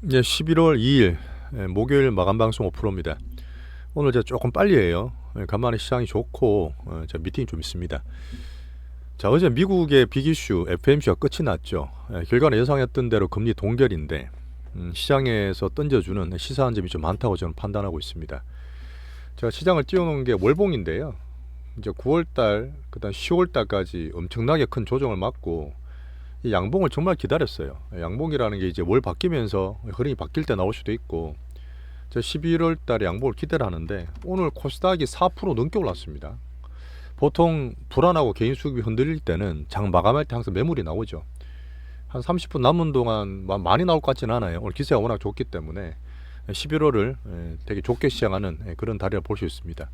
예, 11월 2일 목요일 마감 방송 5%입니다. 오늘 제가 조금 빨리 해요. 간만에 시장이 좋고 제가 미팅이 좀 있습니다. 자, 어제 미국의 빅이슈 FMC가 끝이 났죠. 결과는 예상했던 대로 금리 동결인데 시장에서 던져주는 시사한 점이 좀 많다고 저는 판단하고 있습니다. 제가 시장을 띄워놓은 게 월봉인데요. 이제 9월달, 그다음 10월달까지 엄청나게 큰 조정을 맞고 이 양봉을 정말 기다렸어요. 양봉이라는 게 이제 월 바뀌면서 흐름이 바뀔 때 나올 수도 있고, 저 11월 달에 양봉을 기대를 하는데 오늘 코스닥이 4% 넘게 올랐습니다. 보통 불안하고 개인 수급이 흔들릴 때는 장 마감할 때 항상 매물이 나오죠. 한 30분 남은 동안 많이 나올 것 같지는 않아요. 오늘 기세가 워낙 좋기 때문에 11월을 되게 좋게 시작하는 그런 달이라 볼 수 있습니다.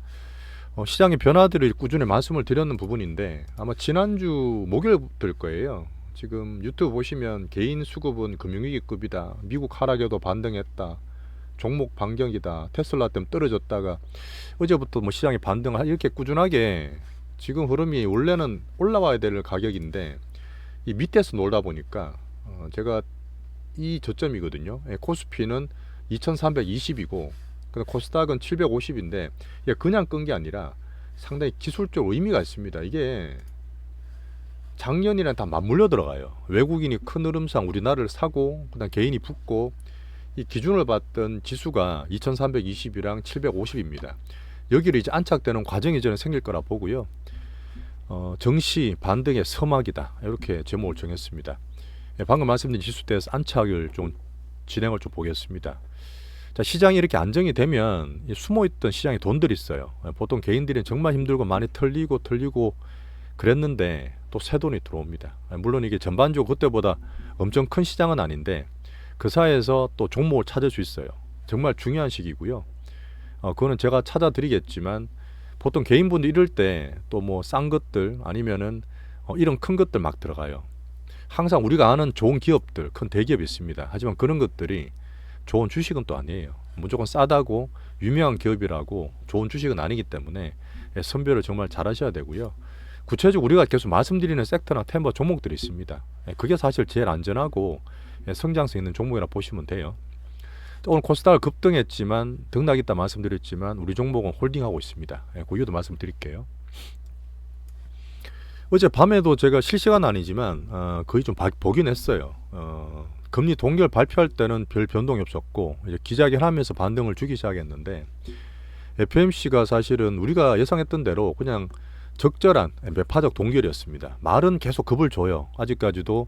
시장의 변화들을 꾸준히 말씀을 드렸는 부분인데 아마 지난주 목요일일 거예요. 지금 유튜브 보시면 개인 수급은 금융위기급이다, 미국 하락에도 반등했다, 종목 반경이다, 테슬라 때문에 떨어졌다가 어제부터 뭐 시장이 반등을 이렇게 꾸준하게 지금 흐름이 원래는 올라와야 될 가격인데 이 밑에서 놀다 보니까 제가 이 저점이거든요. 코스피는 2320이고 코스닥은 750인데 그냥 끈 게 아니라 상당히 기술적 의미가 있습니다. 이게 작년이랑 다 맞물려 들어가요. 외국인이 큰 흐름상 우리나라를 사고 그다음 개인이 붙고 이 기준을 봤던 지수가 2320이랑 750입니다. 여기를 이제 안착되는 과정이 저는 생길 거라 보고요. 정시 반등의 서막이다, 이렇게 제목을 정했습니다. 방금 말씀드린 지수에 대해서 안착을 좀 진행을 좀 보겠습니다. 자, 시장이 이렇게 안정이 되면 숨어있던 시장에 돈들이 있어요. 보통 개인들은 정말 힘들고 많이 털리고 그랬는데 또 새 돈이 들어옵니다. 물론 이게 전반적으로 그때보다 엄청 큰 시장은 아닌데 그 사이에서 또 종목을 찾을 수 있어요. 정말 중요한 시기고요. 그거는 제가 찾아드리겠지만 보통 개인분들 이럴 때 또 뭐 싼 것들 아니면은 이런 큰 것들 막 들어가요. 항상 우리가 아는 좋은 기업들, 큰 대기업이 있습니다. 하지만 그런 것들이 좋은 주식은 또 아니에요. 무조건 싸다고 유명한 기업이라고 좋은 주식은 아니기 때문에 선별을 정말 잘 하셔야 되고요. 구체적으로 우리가 계속 말씀드리는 섹터나 템버 종목들이 있습니다. 그게 사실 제일 안전하고 성장성 있는 종목이라 보시면 돼요. 오늘 코스닥을 급등했지만 등락했다 말씀드렸지만 우리 종목은 홀딩하고 있습니다. 그 이유도 말씀드릴게요. 어제 밤에도 제가 실시간 아니지만 거의 좀 보긴 했어요. 금리 동결 발표할 때는 별 변동이 없었고 이제 기자회견하면서 반등을 주기 시작했는데 FMC가 사실은 우리가 예상했던 대로 그냥 적절한 매파적 동결이었습니다. 말은 계속 급을 줘요. 아직까지도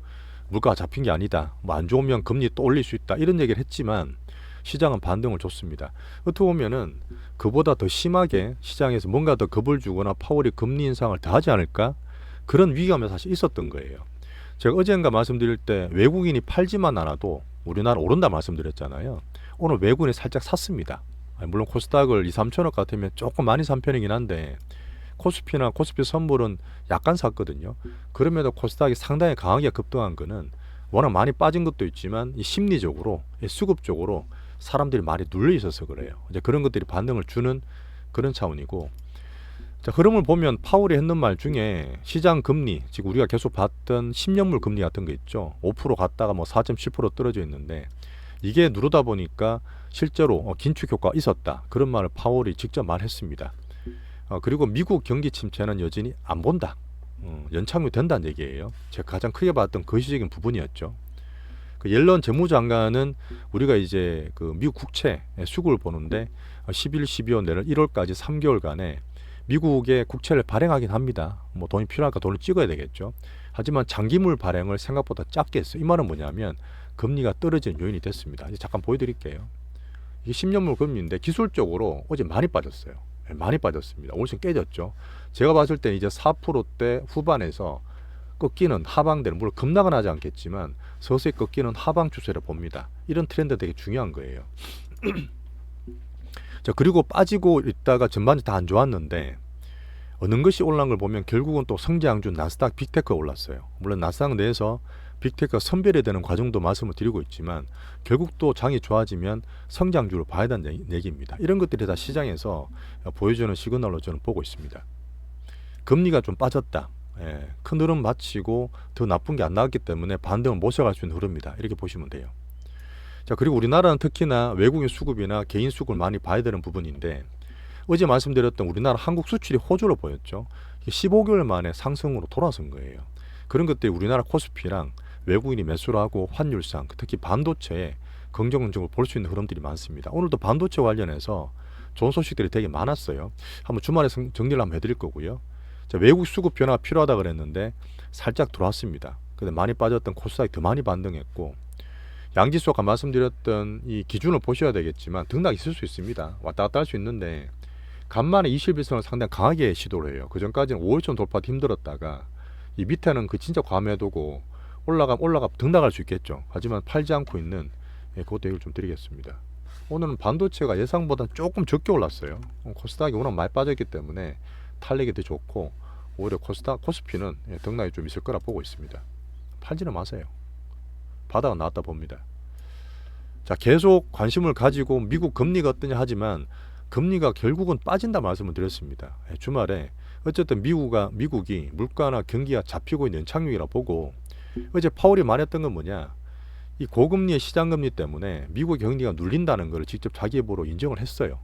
물가가 잡힌 게 아니다, 뭐 안 좋으면 금리 또 올릴 수 있다, 이런 얘기를 했지만 시장은 반등을 줬습니다. 어떻게 보면은 그보다 더 심하게 시장에서 뭔가 더 급을 주거나 파월이 금리 인상을 더 하지 않을까, 그런 위기감이 사실 있었던 거예요. 제가 어젠가 말씀드릴 때 외국인이 팔지만 않아도 우리나라 오른다 말씀드렸잖아요. 오늘 외국인이 살짝 샀습니다. 물론 코스닥을 2, 3천억 같으면 조금 많이 산 편이긴 한데 코스피나 코스피 선물은 약간 샀거든요. 그럼에도 코스닥이 상당히 강하게 급등한 거는 워낙 많이 빠진 것도 있지만 이 심리적으로, 이 수급적으로 사람들이 많이 눌려 있어서 그래요. 이제 그런 것들이 반등을 주는 그런 차원이고, 자, 흐름을 보면 파월이 했는 말 중에 시장 금리, 지금 우리가 계속 봤던 10년물 금리 같은 거 있죠. 5% 갔다가 뭐 4.7% 떨어져 있는데 이게 누르다 보니까 실제로 긴축 효과가 있었다, 그런 말을 파월이 직접 말했습니다. 그리고 미국 경기 침체는 여전히 안 본다, 연착륙 된다는 얘기예요. 제가 가장 크게 봤던 거시적인 부분이었죠. 그 옐런 재무장관은 우리가 이제 그 미국 국채 수급을 보는데 11, 12월 내년 1월까지 3개월간에 미국의 국채를 발행하긴 합니다. 뭐 돈이 필요하니까 돈을 찍어야 되겠죠. 하지만 장기물 발행을 생각보다 작게 했어요. 이 말은 뭐냐면 금리가 떨어지는 요인이 됐습니다. 이제 잠깐 보여드릴게요. 이게 10년물 금리인데 기술적으로 어제 많이 빠졌어요. 많이 빠졌습니다. 오늘 좀 깨졌죠. 제가 봤을 때 이제 4%대 후반에서 꺾이는 하방되는, 물론 급락은 하지 않겠지만 서서히 꺾이는 하방 추세를 봅니다. 이런 트렌드 되게 중요한 거예요. 자, 그리고 빠지고 있다가 전반적으로 다 안 좋았는데 어느 것이 올라간 걸 보면 결국은 또 성장주 나스닥 빅테크가 올랐어요. 물론 나스닥 내에서 빅테크가 선별이 되는 과정도 말씀을 드리고 있지만 결국 또 장이 좋아지면 성장주를 봐야 된다는 얘기입니다. 이런 것들이 다 시장에서 보여주는 시그널로 저는 보고 있습니다. 금리가 좀 빠졌다, 큰 흐름 마치고 더 나쁜 게 안 나왔기 때문에 반등을 모셔갈 수 있는 흐름이다, 이렇게 보시면 돼요. 자, 그리고 우리나라는 특히나 외국인 수급이나 개인 수급을 많이 봐야 되는 부분인데 어제 말씀드렸던 우리나라 한국 수출이 호조로 보였죠. 15개월 만에 상승으로 돌아선 거예요. 그런 것들이 우리나라 코스피랑 외국인이 매수를 하고 환율상 특히 반도체에 긍정적으로 볼 수 있는 흐름들이 많습니다. 오늘도 반도체 관련해서 좋은 소식들이 되게 많았어요. 한번 주말에 정리를 한번 해드릴 거고요. 자, 외국 수급 변화가 필요하다 그랬는데 살짝 들어왔습니다. 근데 많이 빠졌던 코스닥이 더 많이 반등했고 양지수 아까 말씀드렸던 이 기준을 보셔야 되겠지만 등락이 있을 수 있습니다. 왔다 갔다 할 수 있는데 간만에 21선을 상당히 강하게 시도를 해요. 그 전까지는 5일선 돌파도 힘들었다가 이 밑에는 그 진짜 과매도고 올라가 등락할 수 있겠죠. 하지만 팔지 않고 있는 그것도 얘기를 좀 드리겠습니다. 오늘은 반도체가 예상보다 조금 적게 올랐어요. 코스닥이 워낙 많이 빠졌기 때문에 탄력이 더 좋고 오히려 코스피는 등락이 좀 있을 거라 보고 있습니다. 팔지는 마세요. 바닥은 나왔다 봅니다. 자, 계속 관심을 가지고 미국 금리가 어떠냐 하지만 금리가 결국은 빠진다 말씀을 드렸습니다. 주말에 어쨌든 미국이 물가나 경기가 잡히고 있는 연착륙이라 보고 어제 파월이 말했던 건 뭐냐, 이 고금리의 시장금리 때문에 미국의 경기가 눌린다는 걸 직접 자기 입으로 인정을 했어요.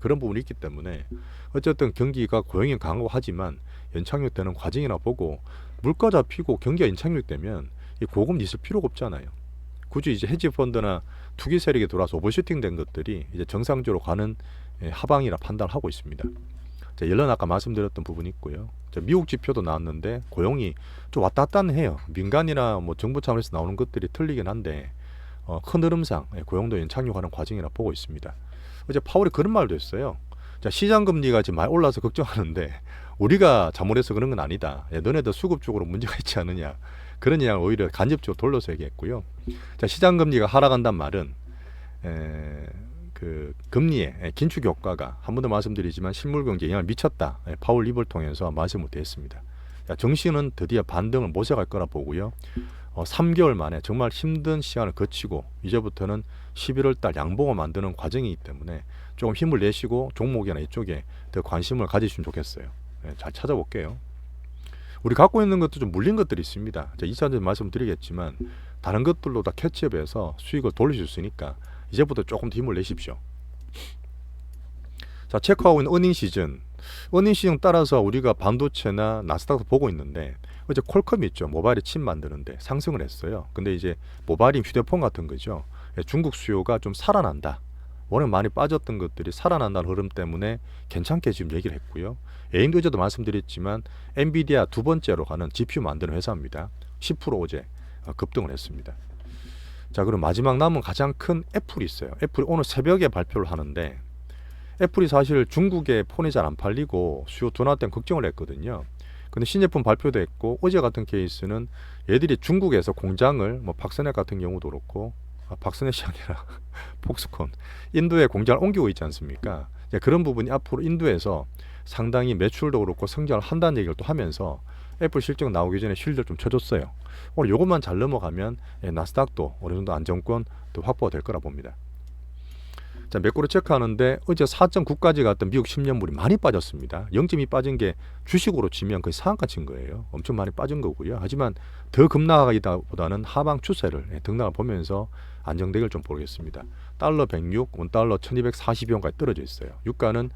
그런 부분이 있기 때문에 어쨌든 경기가 고용이 강하고 하지만 연착륙되는 과정이라 보고 물가 잡히고 경기가 연착륙되면 이 고금리 있을 필요가 없잖아요. 굳이 이제 헤지펀드나 투기 세력이 들어와서 오버슈팅된 것들이 이제 정상적으로 가는 하방이라 판단을 하고 있습니다. 자, 옐런 아까 말씀드렸던 부분이 있고요. 자, 미국 지표도 나왔는데 고용이 좀 왔다 갔다 해요. 민간이나 뭐 정부 차원에서 나오는 것들이 틀리긴 한데 큰 흐름상 고용도 연착륙하는 과정이라 보고 있습니다. 어제 파월이 그런 말도 했어요. 자, 시장 금리가 지금 많이 올라서 걱정하는데 우리가 잘못해서 그런 건 아니다. 너네들 수급 쪽으로 문제가 있지 않느냐. 그런 이야기를 오히려 간접적으로 돌려서 얘기했고요. 자, 시장 금리가 하락한단 말은 그 금리의 긴축 효과가 한 번 더 말씀드리지만 실물 경제에 영향을 미쳤다. 파월 입을 통해서 말씀을 드렸습니다. 자, 정시는 드디어 반등을 모색할 거라 보고요. 3개월 만에 정말 힘든 시간을 거치고 이제부터는 11월 달 양봉을 만드는 과정이기 때문에 조금 힘을 내시고 종목이나 이쪽에 더 관심을 가지시면 좋겠어요. 잘 찾아볼게요. 우리 갖고 있는 것도 좀 물린 것들이 있습니다. 2차전지 말씀드리겠지만 다른 것들로 다 캐치업해서 수익을 돌릴 수 있으니까 이제부터 조금 더 힘을 내십시오. 자, 체크하고 있는 어닝 시즌 따라서 우리가 반도체나 나스닥도 보고 있는데 어제 퀄컴이 있죠. 모바일에 칩 만드는데 상승을 했어요. 근데 이제 모바일이 휴대폰 같은 거죠. 중국 수요가 좀 살아난다. 워낙 많이 빠졌던 것들이 살아난다는 흐름 때문에 괜찮게 지금 얘기를 했고요. AMD 어제도 말씀드렸지만 엔비디아 두 번째로 가는 GPU 만드는 회사입니다. 10% 어제 급등을 했습니다. 자, 그럼 마지막 남은 가장 큰 애플이 있어요. 애플이 오늘 새벽에 발표를 하는데 애플이 사실 중국에 폰이 잘 안 팔리고 수요 둔화 때문에 걱정을 했거든요. 근데 신제품 발표도 했고 어제 같은 케이스는 얘들이 중국에서 공장을 뭐 박스넷 같은 경우도 그렇고 박스넷이 아니라 폭스콘 인도에 공장을 옮기고 있지 않습니까? 그런 부분이 앞으로 인도에서 상당히 매출도 그렇고 성장을 한다는 얘기를 또 하면서 애플 실적 나오기 전에 실적 좀 쳐줬어요. 오늘 이것만 잘 넘어가면 나스닥도 어느 정도 안정권 또 확보가 될 거라 봅니다. 자, 매크로 체크하는데 어제 4.9까지 갔던 미국 10년물이 많이 빠졌습니다. 0.2 빠진 게 주식으로 치면 거의 상한가 친 거예요. 엄청 많이 빠진 거고요. 하지만 더 급락하기보다는 하방 추세를 등락을 보면서 안정되길 좀 보겠습니다. 달러 106, 원달러 1240원까지 떨어져 있어요. 유가는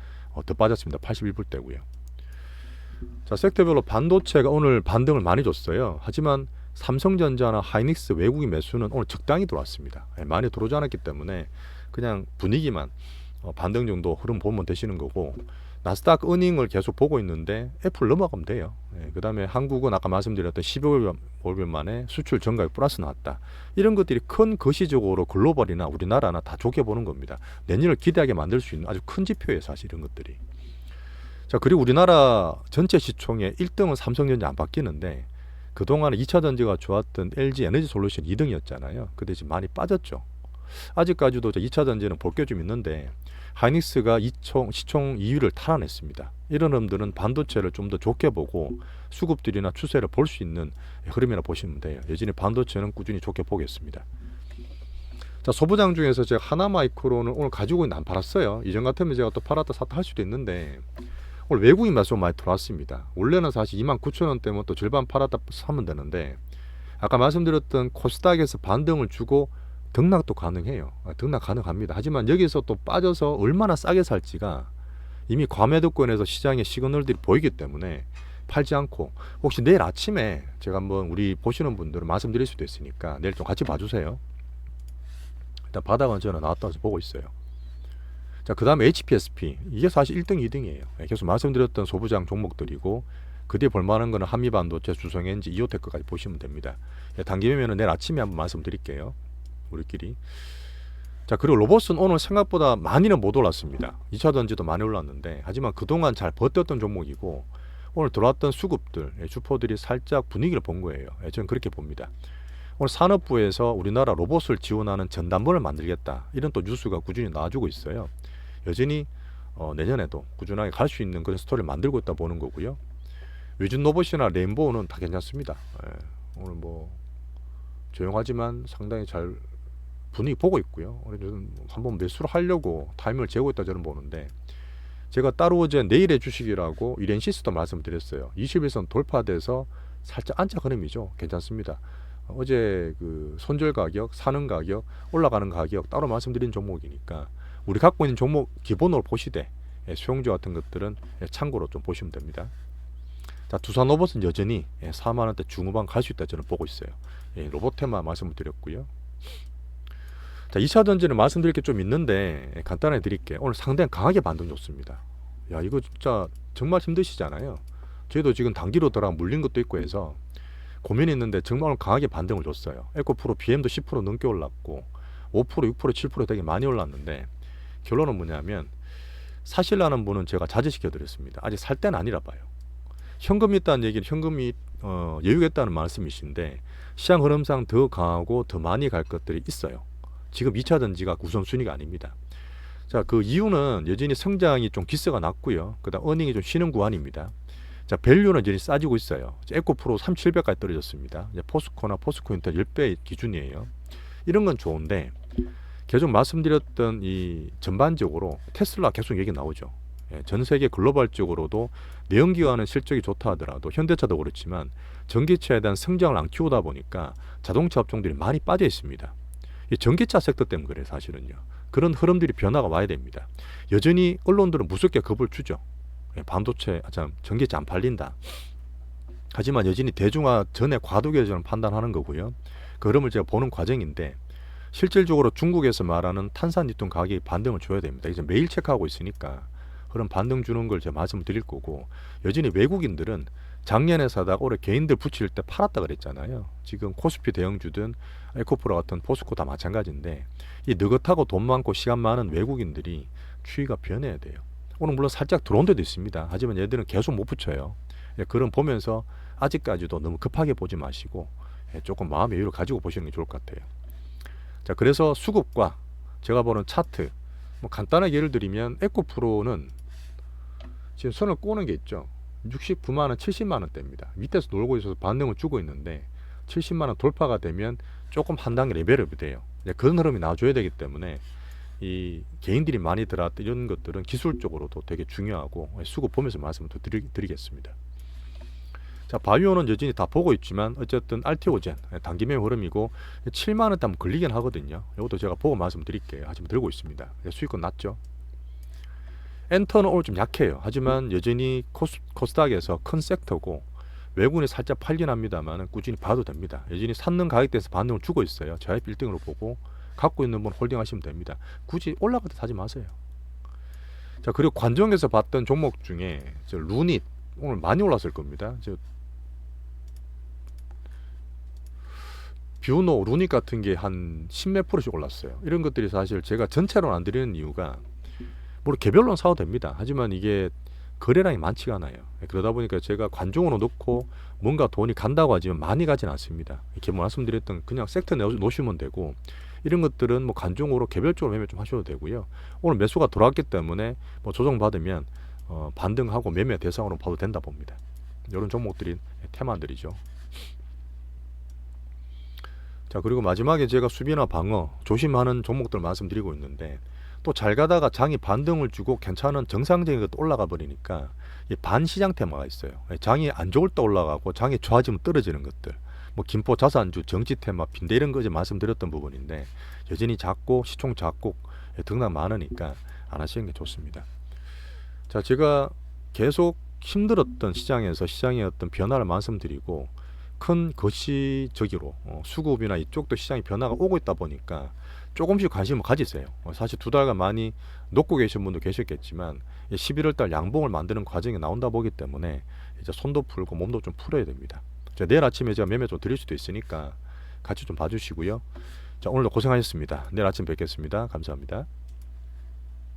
더 빠졌습니다. 81불대고요. 자, 섹터별로 반도체가 오늘 반등을 많이 줬어요. 하지만 삼성전자나 하이닉스 외국인 매수는 오늘 적당히 들어왔습니다. 많이 들어오지 않았기 때문에 그냥 분위기만 반등 정도 흐름 보면 되시는 거고, 나스닥 어닝을 계속 보고 있는데 애플 넘어가면 돼요. 그 다음에 한국은 아까 말씀드렸던 15개월 만에 수출 증가율 플러스 나왔다. 이런 것들이 큰 거시적으로 글로벌이나 우리나라나 다 좋게 보는 겁니다. 내년을 기대하게 만들 수 있는 아주 큰 지표예요, 사실 이런 것들이. 자, 그리고 우리나라 전체 시총의 1등은 삼성전자 안 바뀌는데 그동안에 2차 전지가 좋았던 LG 에너지 솔루션 2등이었잖아요. 근데 지금 많이 빠졌죠. 아직까지도 2차 전지는 볼 게 좀 있는데 하이닉스가 시총 2위를 탈환했습니다. 이런 흐름들은 반도체를 좀 더 좋게 보고 수급들이나 추세를 볼 수 있는 흐름이라 보시면 돼요. 여전히 반도체는 꾸준히 좋게 보겠습니다. 자, 소부장 중에서 제가 하나마이크로는 오늘 가지고 있는데 안 팔았어요. 이전 같으면 제가 또 팔았다 샀다 할 수도 있는데 오늘 외국인 매수가 많이 들어왔습니다. 원래는 사실 29,000원대면 또 절반 팔았다 사면 되는데 아까 말씀드렸던 코스닥에서 반등을 주고 등락도 가능해요. 등락 가능합니다. 하지만 여기서 또 빠져서 얼마나 싸게 살지가 이미 과매도권에서 시장의 시그널들이 보이기 때문에 팔지 않고, 혹시 내일 아침에 제가 한번 우리 보시는 분들은 말씀드릴 수도 있으니까 내일 좀 같이 봐주세요. 일단 바닥은 저는 나왔다고 보고 있어요. 자, 그 다음에 HPSP, 이게 사실 1등 2등이에요 계속 말씀드렸던 소부장 종목들이고, 그 뒤에 볼만한 거는 한미반도체, 주성엔지, 이오테크까지 보시면 됩니다. 당기면은 내일 아침에 한번 말씀드릴게요, 우리끼리. 자, 그리고 로봇은 오늘 생각보다 많이는 못 올랐습니다. 2차 전지도 많이 올랐는데, 하지만 그동안 잘 버텼던 종목이고, 오늘 들어왔던 수급들, 주포들이 살짝 분위기를 본 거예요. 저는 그렇게 봅니다. 오늘 산업부에서 우리나라 로봇을 지원하는 전담본을 만들겠다, 이런 또 뉴스가 꾸준히 나와주고 있어요. 여전히 내년에도 꾸준하게 갈 수 있는 그런 스토리를 만들고 있다 보는 거고요. 위준 로봇이나 레인보우는 다 괜찮습니다. 오늘 뭐 조용하지만 상당히 잘 분위기 보고 있고요. 오늘 한번 매수를 하려고 타이밍을 재고 있다 저는 보는데, 제가 따로 어제 내일의 주식이라고 이렌시스도 말씀드렸어요. 21선 돌파돼서 살짝 안착 흐름이죠. 괜찮습니다. 어제 그 손절 가격, 사는 가격, 올라가는 가격 따로 말씀드린 종목이니까 우리 갖고 있는 종목 기본으로 보시되 수용주 같은 것들은 참고로 좀 보시면 됩니다. 자, 두산 로봇은 여전히 4만원대 중후반 갈 수 있다 저는 보고 있어요. 로봇 테마 말씀을 드렸고요. 자, 2차 전지는 말씀드릴 게 좀 있는데 간단하게 드릴게요. 오늘 상당히 강하게 반등 좋습니다. 야, 이거 진짜 정말 힘드시잖아요. 저희도 지금 단기로 들어가 물린 것도 있고 해서 고민이 있는데 정말 오늘 강하게 반등을 줬어요. 에코프로 BM도 10% 넘게 올랐고 5%, 6%, 7% 되게 많이 올랐는데, 결론은 뭐냐면 사실라는 분은 제가 자제시켜 드렸습니다. 아직 살 때는 아니라 봐요. 현금이 있다는 얘기는 현금이 여유가 있다는 말씀이신데, 시장 흐름상 더 강하고 더 많이 갈 것들이 있어요. 지금 2차 전지가 우선순위가 아닙니다. 자, 그 이유는 여전히 성장이 좀 기세가 낮고요. 그 다음 어닝이 좀 쉬는 구간입니다. 자, 밸류는 여전히 싸지고 있어요. 에코프로 3,700까지 떨어졌습니다. 포스코나 포스코인텔 10배 기준이에요. 이런 건 좋은데, 계속 말씀드렸던 이 전반적으로 테슬라 계속 얘기 나오죠. 전 세계 글로벌적으로도 내연기관은 실적이 좋다 하더라도 현대차도 그렇지만 전기차에 대한 성장을 안 키우다 보니까 자동차 업종들이 많이 빠져 있습니다. 이 전기차 섹터 때문에 그래요, 사실은요. 그런 흐름들이 변화가 와야 됩니다. 여전히 언론들은 무섭게 겁을 주죠. 반도체, 전기차 안 팔린다. 하지만 여전히 대중화 전에 과도기에 저는 판단하는 거고요. 그 흐름을 제가 보는 과정인데, 실질적으로 중국에서 말하는 탄산리튬 가격이 반등을 줘야 됩니다. 이제 매일 체크하고 있으니까 그런 반등 주는 걸 제가 말씀을 드릴 거고, 여전히 외국인들은 작년에 사다가 올해 개인들 붙일 때 팔았다 그랬잖아요. 지금 코스피 대형주든 에코프로 같은 포스코 다 마찬가지인데, 이 느긋하고 돈 많고 시간 많은 외국인들이 추이가 변해야 돼요. 오늘 물론 살짝 들어온 데도 있습니다. 하지만 얘들은 계속 못 붙여요. 그런 보면서 아직까지도 너무 급하게 보지 마시고 조금 마음의 여유를 가지고 보시는 게 좋을 것 같아요. 자, 그래서 수급과 제가 보는 차트, 뭐 간단하게 예를 들면 에코프로는 지금 선을 꼬는 게 있죠. 69만원, 70만원대입니다. 밑에서 놀고 있어서 반등을 주고 있는데 70만원 돌파가 되면 조금 한 단계 레벨업이 돼요. 그런 흐름이 나와줘야 되기 때문에 이 개인들이 많이 들어왔던 이런 것들은 기술적으로도 되게 중요하고 수급 보면서 말씀을 더 드리겠습니다. 자, 바이오는 여전히 다 보고 있지만 어쨌든 알테오젠 단기 매매 흐름이고 7만원대 한번 걸리긴 하거든요. 이것도 제가 보고 말씀드릴게요. 하지만 들고 있습니다. 수익은 낮죠. 엔터는 오늘 좀 약해요. 하지만 여전히 코스닥에서 큰 섹터고 외국인이 살짝 팔긴 합니다만 꾸준히 봐도 됩니다. 여전히 샀는 가격대에서 반등을 주고 있어요. 저입 1등으로 보고 갖고 있는 분 홀딩 하시면 됩니다. 굳이 올라갈 때 사지 마세요. 자, 그리고 관종에서 봤던 종목 중에 루닛 오늘 많이 올랐을 겁니다. 뷰노, 루닛 같은 게 한 10몇 %씩 올랐어요. 이런 것들이 사실 제가 전체로는 안 드리는 이유가, 물론 개별로는 사도 됩니다. 하지만 이게 거래량이 많지가 않아요. 그러다 보니까 제가 관종으로 넣고 뭔가 돈이 간다고 하지만 많이 가진 않습니다. 이렇게 말씀드렸던 그냥 섹터 놓으시면 되고, 이런 것들은 뭐 관종으로 개별적으로 매매 좀 하셔도 되고요. 오늘 매수가 들어왔기 때문에 뭐 조정 받으면 반등하고 매매 대상으로 봐도 된다 봅니다. 이런 종목들이 테마들이죠. 자, 그리고 마지막에 제가 수비나 방어 조심하는 종목들 말씀드리고 있는데, 또 잘 가다가 장이 반등을 주고 괜찮은 정상적인 것도 올라가 버리니까 이 반시장 테마가 있어요. 장이 안 좋을 때 올라가고 장이 좋아지면 떨어지는 것들. 뭐 김포 자산주, 정치 테마, 빈대 이런 거 이제 말씀드렸던 부분인데 여전히 작고 시총 작고 등락 많으니까 안 하시는 게 좋습니다. 자, 제가 계속 힘들었던 시장에서 시장의 어떤 변화를 말씀드리고 큰 거시적으로 수급이나 이쪽도 시장의 변화가 오고 있다 보니까 조금씩 관심을 가지세요. 사실 두 달간 많이 놓고 계신 분도 계셨겠지만 11월 달 양봉을 만드는 과정이 나온다 보기 때문에 이제 손도 풀고 몸도 좀 풀어야 됩니다. 자, 내일 아침에 제가 매매 좀 드릴 수도 있으니까 같이 좀 봐주시고요. 자, 오늘도 고생하셨습니다. 내일 아침 뵙겠습니다. 감사합니다.